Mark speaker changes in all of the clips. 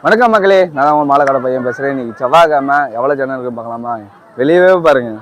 Speaker 1: வணக்கம் மக்களே, நான் தான் உங்கள் மாலைக்கடை பையன் பேசுகிறேன். இன்னைக்கு செவ்வாய்க்கிழமை எவ்வளோ ஜனம் இருக்குன்னு பார்க்கலாமா? வெளியவே பாருங்க,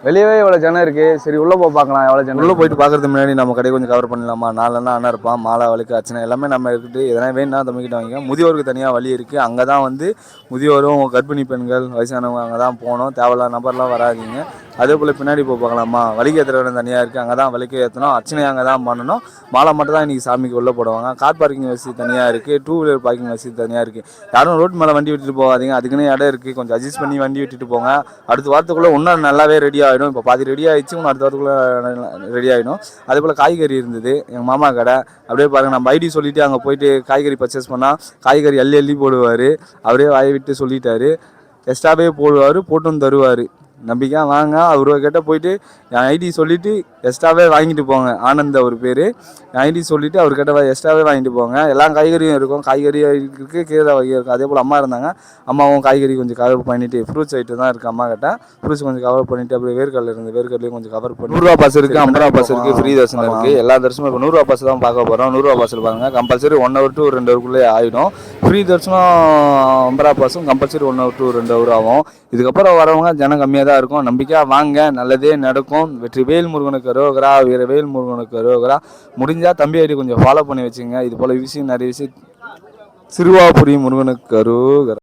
Speaker 1: வெளியவே எவ்வளோ ஜனம் இருக்குது. சரி உள்ளே போய் பார்க்கலாம் எவ்வளோ ஜனம். உள்ளே போயிட்டு பார்க்கறதுக்கு முன்னாடி நம்ம கடையை கொஞ்சம் கவர் பண்ணலாமா? நாலெண்ணா அண்ணன் இருப்பான், மாலை வலிக்கு அர்ச்சனை எல்லாமே நம்ம இருக்குது. எதனா வேணும்னா தம்பிக்கிட்ட வாங்கிக்க. முதியோருக்கு தனியாக வழி இருக்குது. அங்கே தான் வந்து முதியோரும் கர்ப்பிணி பெண்கள் வயசானவங்க அங்கே தான் போகணும். தேவையில்லாத நபர்லாம் வராதிங்க. அதே போல் பின்னாடி போய் பார்க்கலாமா? வலிக்கு ஏற்றுற இடம் தனியாக இருக்குது. அங்கே தான் வலிக்கு ஏற்றணும், அர்ச்சனை அங்கே தான் பண்ணணும். மாலை மட்டும் தான் இன்றைக்கி சாமிக்கு உள்ளே போடுவாங்க. கார் பார்க்கிங் வசதி தனியாக இருக்குது, 2 வீலர் பார்க்கிங் வசதி தனியாக இருக்குது. யாரும் ரோட் மேலே வண்டி விட்டுட்டு போகாதீங்க, அதுக்குன்னு இடம் இருக்குது. கொஞ்சம் அட்ஜஸ்ட் பண்ணி வண்டி விட்டுட்டு போங்க. அடுத்த வாரத்துக்குள்ளே இன்னும் நல்லாவே ரெடி ஆகிடும். இப்போ பாதி ரெடி ஆகிடுச்சு, இன்னும் அடுத்த வாரத்துக்குள்ளே ரெடி ஆகிடும். அதே போல் காய்கறி இருந்தது, எங்கள் மாமா கடை. அப்படியே பாருங்கள், நம்ம ஐடி சொல்லிவிட்டு அங்கே போயிட்டு காய்கறி பர்ச்சேஸ் பண்ணால் காய்கறி அள்ளி போடுவார். அவரே வாயை விட்டு சொல்லிட்டாரு. எக்ஸ்ட்ராவே போடுவார், போட்டும் தருவார். நம்பிக்கையாக வாங்க. அவர்கிட்ட போயிட்டு என் ஐடி சொல்லிவிட்டு எக்ஸ்ட்ராவே வாங்கிட்டு போங்க. ஆனந்த் அவர் பேர். என் ஐடி சொல்லிவிட்டு அவர்கிட்ட எக்ஸ்ட்ராவே வாங்கிட்டு போங்க. எல்லா காய்கறியும் இருக்கும், காய்கறி இருக்குது, கீரை வகை இருக்கும். அதே போல் அம்மா இருந்தாங்க, அம்மாவும் காய்கறி கொஞ்சம் கவர் பண்ணிவிட்டு ஃப்ரூட்ஸ் ஐட்டம் தான் இருக்குது அம்மா கிட்ட. ஃப்ரூட்ஸ் கொஞ்சம் கவர் பண்ணிவிட்டு அப்படியே வேர்க்கடலை இருந்து வேர்க்கடலையும் கொஞ்சம் கவர் பண்ணி 100 ரூபா பாஸ் இருக்குது, 50 ரூபா பாஸ் இருக்குது, ஃப்ரீ தர்ஷனம் இருக்குது. எல்லா தரிசனமும் இப்போ 100 ரூபா பாஸ் தான் பார்க்க போகிறோம். 100 ரூபா பாஸில் பாருங்கள், கம்பல்சரி 1 hour to 2 hourக்குள்ளே ஆகிடும். ஃப்ரீ தரிசனம் 50 ரூபா பாஸும் கம்பல்சரி 1 hour to 2 hour ஆகும். இதுக்கப்புறம் வரவங்க ஜனம் கம்மியாக தான் இருக்கும். நம்பிக்கையாக வாங்க, நல்லதே நடக்கும். வெற்றிவேல் முருகனுக்கு அரோகரா, வீரவேல் முருகனுக்கு அரோகரா. முடிஞ்சால் தம்பி ஐடி கொஞ்சம் ஃபாலோ பண்ணி வச்சுங்க. இது போல் விஷயம் நிறைய விஷயம். சிறுவாபுரி முருகனுக்கு அரோகரா.